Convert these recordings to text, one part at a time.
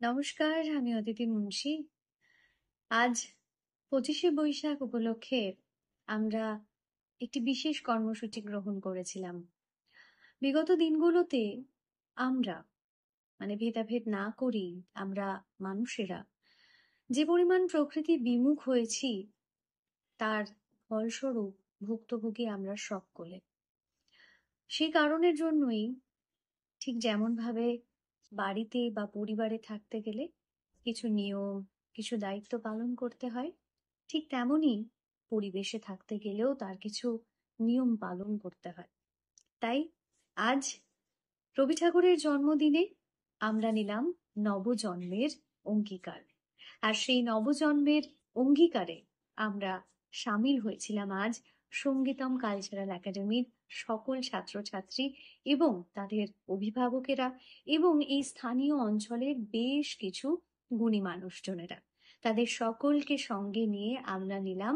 নমস্কার, আমি অদিতি মুন্সি। আজ 25শে বৈশাখ উপলক্ষে আমরা একটি বিশেষ কর্মসূচি গ্রহণ করেছিলাম। বিগত দিনগুলোতে আমরা ভেদাভেদ না করেই আমরা মানুষেরা যে পরিমাণ প্রকৃতি বিমুখ হয়েছি তার ফলস্বরূপ ভুক্তভোগী আমরা সকলে। সেই কারণের জন্যই ঠিক যেমনভাবে বাড়িতে বা পরিবারে থাকতে গেলে কিছু নিয়ম, কিছু দায়িত্ব পালন করতে হয়, ঠিক তেমনই পরিবেশে থাকতে গেলেও তার কিছু নিয়ম পালন করতে হয়। তাই আজ রবি ঠাকুরের জন্মদিনে আমরা নিলাম নবজন্মের অঙ্গীকার। আর সেই নবজন্মের অঙ্গীকারে আমরা সামিল হয়েছিলাম আজ সঙ্গীতম কালচারাল একাডেমির সকল ছাত্রছাত্রী এবং তাদের অভিভাবকেরা এবং এই স্থানীয় অঞ্চলের বেশ কিছু গুণী মানুষজনেরা। তাদের সকলকে সঙ্গে নিয়ে আমরা নিলাম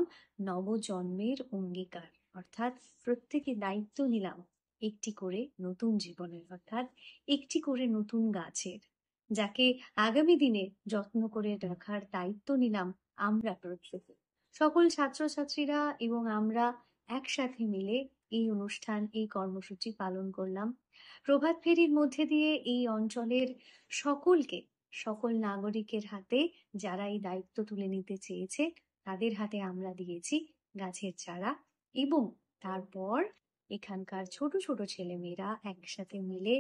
নবজন্মের অঙ্গীকার, অর্থাৎ প্রত্যেকে দায়িত্ব নিলাম একটি করে নতুন জীবনের, অর্থাৎ একটি করে নতুন গাছের, যাকে আগামী দিনে যত্ন করে রাখার দায়িত্ব নিলাম আমরা প্রত্যেকে। সকল ছাত্রছাত্রীরা এবং আমরা একসাথে মিলে এই অনুষ্ঠান, এই কর্মসূচি পালন করলাম। প্রভাত ফেরির মধ্যে দিয়ে এই অঞ্চলের সকলকে, সকল নাগরিকের হাতে যারা এই দায়িত্ব তুলে নিতে চেয়েছে তাদের হাতে আমরা দিয়েছি গাছের চারা, এবং তারপর এখানকার ছোট ছোট ছেলেমেয়েরা একসাথে মিলে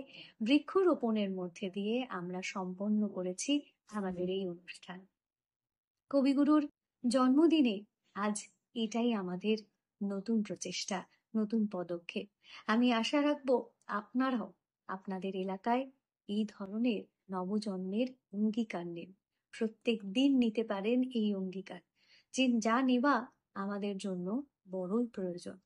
বৃক্ষরোপণের মধ্যে দিয়ে আমরা সম্পন্ন করেছি আমাদের এই অনুষ্ঠান। কবিগুরুর জন্মদিনে আজ এটাই আমাদের নতুন প্রচেষ্টা, নতুন পদক্ষেপ। আমি আশা রাখবো আপনারাও আপনাদের এলাকায় এই ধরনের নবজন্মের অঙ্গীকার নিন, প্রত্যেক দিন নিতে পারেন এই অঙ্গীকার, যে যা নেওয়া আমাদের জন্য বড়ই প্রয়োজন।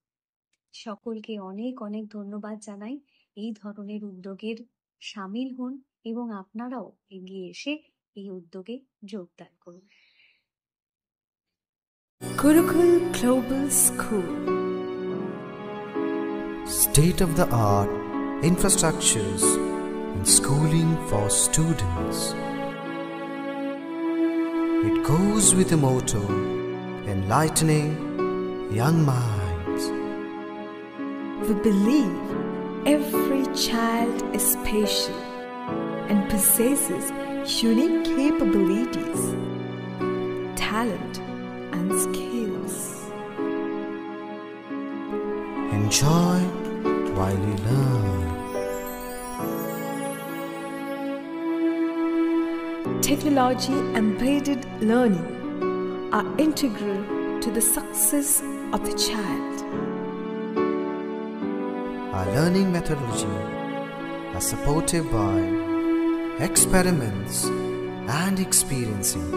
সকলকে অনেক অনেক ধন্যবাদ জানাই। এই ধরনের উদ্যোগের সামিল হন এবং আপনারাও এগিয়ে এসে এই উদ্যোগে যোগদান করুন। Gurukul Global School. State-of-the-art infrastructures and schooling for students. It goes with the motto, enlightening young minds. We believe every child is special and possesses unique capabilities, talent, and skills. Enjoy while you learn. Technology embedded learning are integral to the success of the child. Our learning methodology are supported by experiments and experiencing.